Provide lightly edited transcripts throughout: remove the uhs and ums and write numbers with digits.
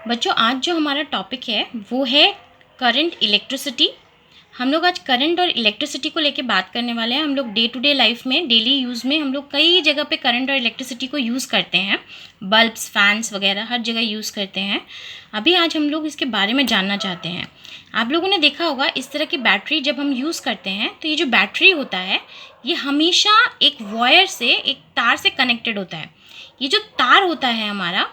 बच्चों, आज जो हमारा टॉपिक है वो है करंट इलेक्ट्रिसिटी। हम लोग आज करंट और इलेक्ट्रिसिटी को लेके बात करने वाले हैं। हम लोग डे टू डे लाइफ में, डेली यूज़ में हम लोग कई जगह पे करंट और इलेक्ट्रिसिटी को यूज़ करते हैं। बल्ब्स, फैंस वगैरह हर जगह यूज़ करते हैं। अभी आज हम लोग इसके बारे में जानना चाहते हैं। आप लोगों ने देखा होगा इस तरह की बैटरी जब हम यूज़ करते हैं तो ये जो बैटरी होता है ये हमेशा एक वायर से, एक तार से कनेक्टेड होता है। ये जो तार होता है हमारा,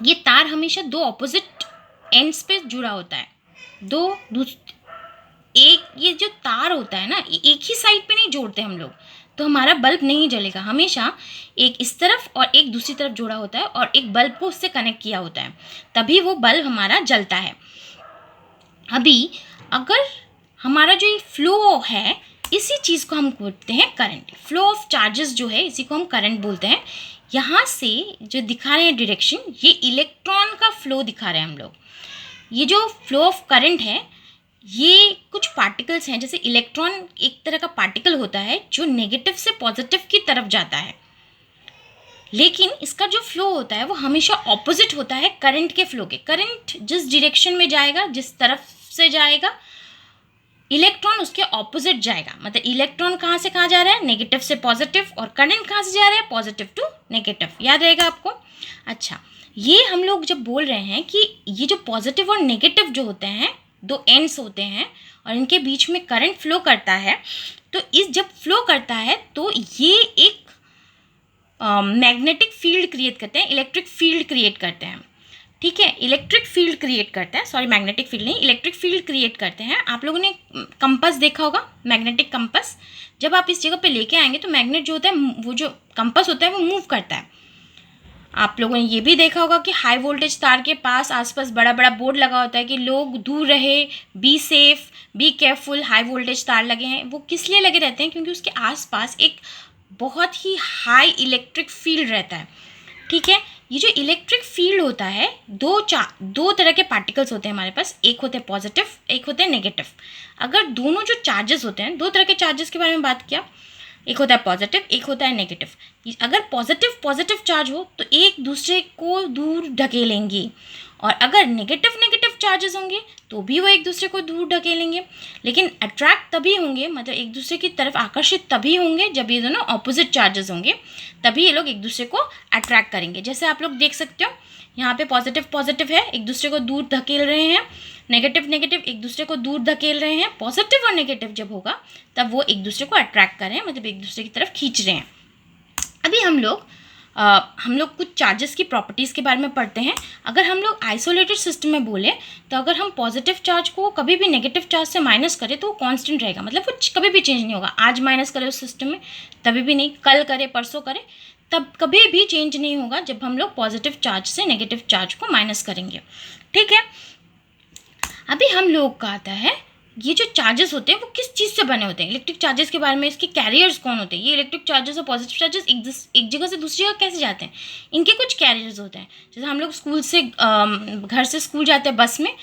ये तार हमेशा दो ऑपोजिट एंड्स पे जुड़ा होता है। एक ये जो तार होता है ना, एक ही साइड पे नहीं जोड़ते हम लोग, तो हमारा बल्ब नहीं जलेगा। हमेशा एक इस तरफ और एक दूसरी तरफ जोड़ा होता है और एक बल्ब को उससे कनेक्ट किया होता है, तभी वो बल्ब हमारा जलता है। अभी अगर हमारा जो ये फ्लो है, इसी चीज़ को हम बोलते हैं करंट। फ्लो ऑफ चार्जेस जो है इसी को हम करंट बोलते हैं। यहाँ से जो दिखा रहे हैं डायरेक्शन, ये इलेक्ट्रॉन का फ्लो दिखा रहे हैं हम लोग। ये जो फ्लो ऑफ करंट है ये कुछ पार्टिकल्स हैं, जैसे इलेक्ट्रॉन एक तरह का पार्टिकल होता है जो नेगेटिव से पॉजिटिव की तरफ जाता है, लेकिन इसका जो फ्लो होता है वो हमेशा ऑपोजिट होता है करंट के फ्लो के। करंट जिस डायरेक्शन में जाएगा, जिस तरफ से जाएगा, इलेक्ट्रॉन उसके ऑपोजिट जाएगा। मतलब इलेक्ट्रॉन कहाँ से कहाँ जा रहा है, नेगेटिव से पॉजिटिव, और करंट कहाँ से जा रहा है, पॉजिटिव टू नेगेटिव। याद रहेगा आपको। अच्छा, ये हम लोग जब बोल रहे हैं कि ये जो पॉजिटिव और नेगेटिव जो होते हैं, दो एंड्स होते हैं और इनके बीच में करंट फ्लो करता है, तो इस जब फ्लो करता है तो ये एक मैग्नेटिक फील्ड क्रिएट करते हैं, इलेक्ट्रिक फील्ड क्रिएट करते हैं। ठीक है, इलेक्ट्रिक फील्ड क्रिएट करता है, सॉरी मैग्नेटिक फील्ड नहीं, इलेक्ट्रिक फील्ड क्रिएट करते हैं। आप लोगों ने कंपास देखा होगा, मैग्नेटिक कंपास। जब आप इस जगह पे लेके आएंगे तो मैग्नेट जो होता है, वो जो कंपास होता है वो मूव करता है। आप लोगों ने ये भी देखा होगा कि हाई वोल्टेज तार के पास आसपास बड़ा बड़ा बोर्ड लगा होता है कि लोग दूर रहे, be safe, be careful, high voltage तार लगे हैं। वो किस लिए लगे रहते हैं? क्योंकि उसके आसपास एक बहुत ही हाई इलेक्ट्रिक फील्ड रहता है। ठीक है, ये जो इलेक्ट्रिक फील्ड होता है, दो तरह के पार्टिकल्स होते हैं हमारे पास। एक होते हैं पॉजिटिव, एक होते हैं नेगेटिव। अगर दोनों जो चार्जेस होते हैं, दो तरह के चार्जेस के बारे में बात किया, एक होता है पॉजिटिव, एक होता है नेगेटिव। अगर पॉजिटिव चार्ज हो तो एक दूसरे को दूर ढकेलेंगे, और अगर नेगेटिव चार्जेस होंगे तो भी वो एक दूसरे को दूर ढकेलेंगे। लेकिन अट्रैक्ट तभी होंगे, मतलब एक दूसरे की तरफ आकर्षित तभी होंगे जब ये दोनों ऑपोजिट चार्जेस होंगे, तभी ये लोग एक दूसरे को अट्रैक्ट करेंगे। जैसे आप लोग देख सकते हो, यहाँ पे पॉजिटिव है, एक दूसरे को दूर धकेल रहे हैं। नेगेटिव एक दूसरे को दूर धकेल रहे हैं। पॉजिटिव और नेगेटिव जब होगा तब वो एक दूसरे को अट्रैक्ट कर रहे हैं, मतलब एक दूसरे की तरफ खींच रहे हैं। अभी हम लोग कुछ चार्जेस की प्रॉपर्टीज़ के बारे में पढ़ते हैं। अगर हम लोग आइसोलेटेड सिस्टम में बोले तो अगर हम पॉजिटिव चार्ज को कभी भी नेगेटिव चार्ज से माइनस करें तो वो कांस्टेंट रहेगा, मतलब वो कभी भी चेंज नहीं होगा। आज माइनस करें उस सिस्टम में तभी भी नहीं, कल करें, परसों करें, तब कभी भी चेंज नहीं होगा जब हम लोग पॉजिटिव चार्ज से नेगेटिव चार्ज को माइनस करेंगे। ठीक है, अभी हम लोग का आता है ये जो चार्जेस होते हैं वो किस चीज़ से बने होते हैं। इलेक्ट्रिक चार्जेस के बारे में, इसके कैरियर्स कौन होते हैं। ये इलेक्ट्रिक चार्जेस और पॉजिटिव चार्जेस एक जगह से दूसरी जगह कैसे जाते हैं, इनके कुछ कैरियर्स होते हैं। जैसे हम लोग स्कूल से घर से स्कूल जाते हैं बस में,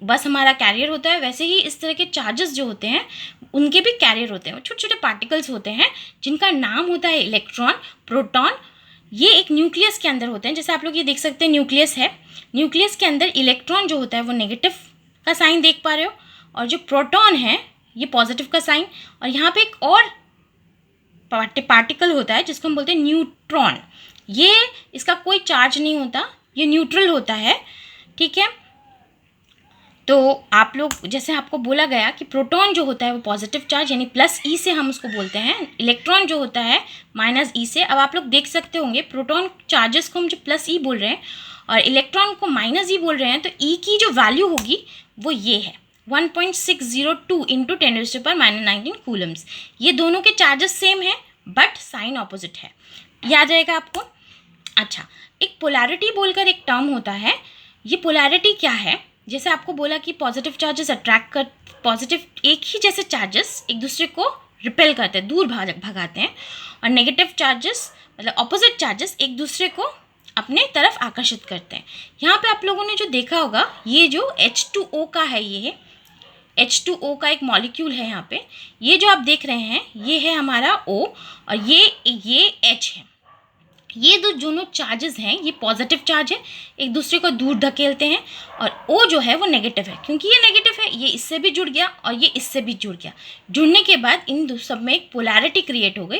बस हमारा कैरियर होता है, वैसे ही इस तरह के चार्जेस जो होते हैं उनके भी कैरियर होते हैं। छोटे छोटे पार्टिकल्स होते हैं जिनका नाम होता है इलेक्ट्रॉन, प्रोटॉन। ये एक न्यूक्लियस के अंदर होते हैं। जैसे आप लोग ये देख सकते हैं, न्यूक्लियस है, न्यूक्लियस के अंदर इलेक्ट्रॉन जो होता है वो नेगेटिव का साइन देख पा रहे हो, और जो प्रोटॉन है ये पॉजिटिव का साइन। और यहाँ पे एक और पार्टिकल होता है जिसको हम बोलते हैं न्यूट्रॉन। ये इसका कोई चार्ज नहीं होता, ये न्यूट्रल होता है। ठीक है, तो आप लोग, जैसे आपको बोला गया कि प्रोटॉन जो होता है वो पॉजिटिव चार्ज यानी प्लस ई से हम उसको बोलते हैं, इलेक्ट्रॉन जो होता है माइनस ई से। अब आप लोग देख सकते होंगे प्रोटॉन चार्जेस को हम जो प्लस ई बोल रहे हैं और इलेक्ट्रॉन को माइनस ई बोल रहे हैं, तो ई की जो वैल्यू होगी वो ये है 1.602 इंटू 10⁻⁻19 कूलम्स। ये दोनों के चार्जेस सेम है बट साइन ऑपोजिट है। याद रहेगा आपको। अच्छा, एक पोलैरिटी बोलकर एक टर्म होता है। ये पोलैरिटी क्या है? जैसे आपको बोला कि पॉजिटिव चार्जेस अट्रैक्ट कर, पॉजिटिव एक ही जैसे चार्जेस एक दूसरे को रिपेल करते हैं, दूर भगाते हैं, और नेगेटिव चार्जेस मतलब ऑपोजिट चार्जेस एक दूसरे को अपने तरफ आकर्षित करते हैं। यहाँ पे आप लोगों ने जो देखा होगा, ये जो H2O का है, ये H2O का एक मॉलिक्यूल है। यहाँ पे ये जो आप देख रहे हैं ये है हमारा O, और ये H है। ये दो दोनों चार्जेस हैं, ये पॉजिटिव चार्ज है, एक दूसरे को दूर धकेलते हैं, और O जो है वो नेगेटिव है, क्योंकि ये नेगेटिव है, ये इससे भी जुड़ गया और ये इससे भी जुड़ गया। जुड़ने के बाद इन सब में एक पोलैरिटी क्रिएट हो गई,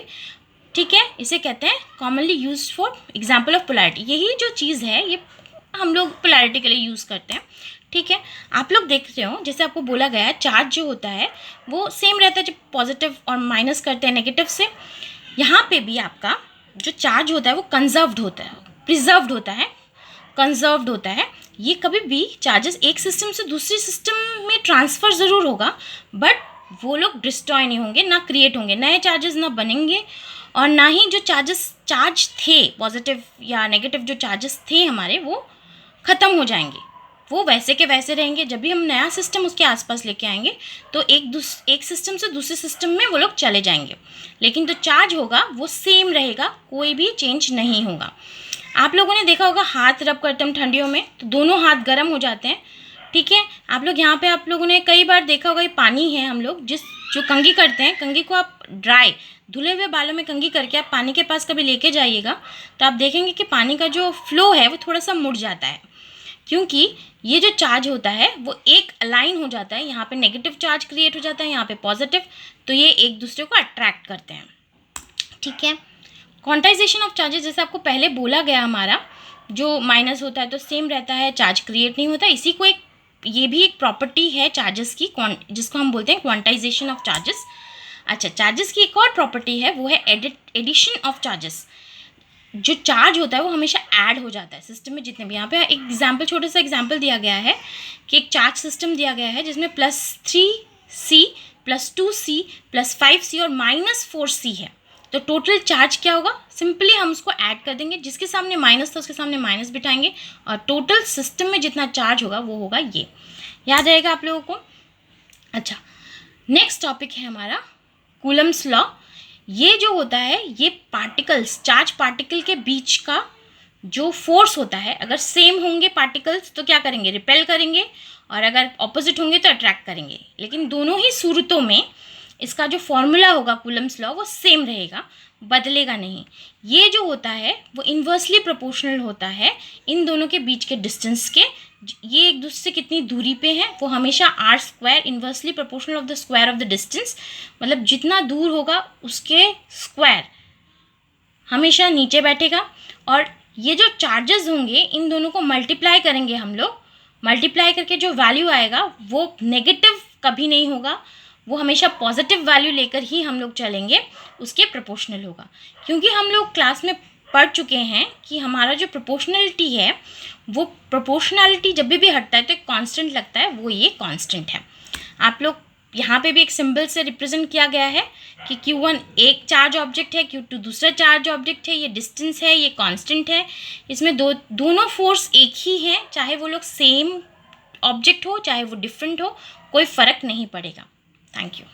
ठीक है। इसे कहते हैं commonly use for example of polarity. यही जो चीज़ है ये हम लोग पोलैरिटी के लिए यूज़ करते हैं, ठीक है। आप लोग देख रहे हो, जैसे आपको बोला गया है, चार्ज जो होता है वो सेम रहता है जब पॉजिटिव और माइनस करते हैं नेगेटिव से। यहाँ पे भी आपका जो चार्ज होता है वो कंजर्व्ड होता है, प्रिजर्व्ड होता है, कंजर्व्ड होता है। ये कभी भी चार्जेस एक सिस्टम से दूसरी सिस्टम में ट्रांसफ़र ज़रूर होगा, बट वो लोग डिस्ट्रॉय नहीं होंगे, ना क्रिएट होंगे, नए चार्जेस ना बनेंगे, और ना ही जो चार्ज थे पॉजिटिव या नेगेटिव, जो चार्जेस थे हमारे वो ख़त्म हो जाएंगे, वो वैसे के वैसे रहेंगे। जब भी हम नया सिस्टम उसके आसपास लेके आएंगे तो एक सिस्टम से दूसरे सिस्टम में वो लोग चले जाएंगे, लेकिन जो चार्ज होगा वो सेम रहेगा, कोई भी चेंज नहीं होगा। आप लोगों ने देखा होगा हाथ रब करते हम ठंडियों में तो दोनों हाथ गर्म हो जाते हैं, ठीक है। आप लोग यहाँ पे आप लोगों ने कई बार देखा होगा, ये पानी है, हम लोग जो कंघी करते हैं, कंघी को आप ड्राई धुले हुए बालों में कंघी करके आप पानी के पास कभी लेके जाइएगा तो आप देखेंगे कि पानी का जो फ्लो है वो थोड़ा सा मुड़ जाता है, क्योंकि ये जो चार्ज होता है वो एक अलाइन हो जाता है। यहाँ पे नेगेटिव चार्ज क्रिएट हो जाता है, यहाँ पे पॉजिटिव, तो ये एक दूसरे को अट्रैक्ट करते हैं, ठीक है। क्वांटाइजेशन ऑफ चार्जेस, जैसे आपको पहले बोला गया, हमारा जो माइनस होता है तो सेम रहता है, चार्ज क्रिएट नहीं होता। इसी को ये भी एक प्रॉपर्टी है चार्जेस की, जिसको हम बोलते हैं क्वांटाइजेशन ऑफ चार्जेस। अच्छा, चार्जेस की एक और प्रॉपर्टी है, वो है एडिशन ऑफ चार्जेस। जो चार्ज होता है वो हमेशा ऐड हो जाता है सिस्टम में, जितने भी, यहाँ पे एक एग्जाम्पल, छोटा सा एग्जाम्पल दिया गया है कि एक चार्ज सिस्टम दिया गया है जिसमें +3C +2C +5C और -4C है। तो टोटल चार्ज क्या होगा, सिंपली हम उसको ऐड कर देंगे, जिसके सामने माइनस था उसके सामने माइनस बिठाएंगे और टोटल सिस्टम में जितना चार्ज होगा वो होगा ये। याद रहेगा आप लोगों को। अच्छा, नेक्स्ट टॉपिक है हमारा कूलम्स लॉ। ये जो होता है ये पार्टिकल्स, चार्ज पार्टिकल के बीच का जो फोर्स होता है, अगर सेम होंगे पार्टिकल्स तो क्या करेंगे, रिपेल करेंगे, और अगर ऑपोजिट होंगे तो अट्रैक्ट करेंगे। लेकिन दोनों ही सूरतों में इसका जो फॉर्मूला होगा कूलम्स लॉ वो सेम रहेगा, बदलेगा नहीं। ये जो होता है वो इन्वर्सली प्रोपोर्शनल होता है इन दोनों के बीच के डिस्टेंस के। ये एक दूसरे से कितनी दूरी पे है वो हमेशा r² inversely proportional of the square of the distance, मतलब जितना दूर होगा उसके स्क्वायर हमेशा नीचे बैठेगा। और ये जो चार्जेस होंगे इन दोनों को मल्टीप्लाई करेंगे हम लोग, मल्टीप्लाई करके जो वैल्यू आएगा वो नेगेटिव कभी नहीं होगा, वो हमेशा पॉजिटिव वैल्यू लेकर ही हम लोग चलेंगे, उसके प्रोपोर्शनल होगा। क्योंकि हम लोग क्लास में पढ़ चुके हैं कि हमारा जो प्रोपोर्शनलिटी है वो प्रोपोर्शनलिटी जब भी हटता है तो एक कांस्टेंट लगता है, वो ये कांस्टेंट है। आप लोग यहाँ पे भी एक सिंबल से रिप्रेजेंट किया गया है कि Q1 एक चार्ज ऑब्जेक्ट है, Q2 दूसरा चार्ज ऑब्जेक्ट है, ये डिस्टेंस है, ये कांस्टेंट है। इसमें दोनों फोर्स एक ही हैं, चाहे वो लोग सेम ऑब्जेक्ट हो चाहे वो डिफरेंट हो, कोई फ़र्क नहीं पड़ेगा। Thank you.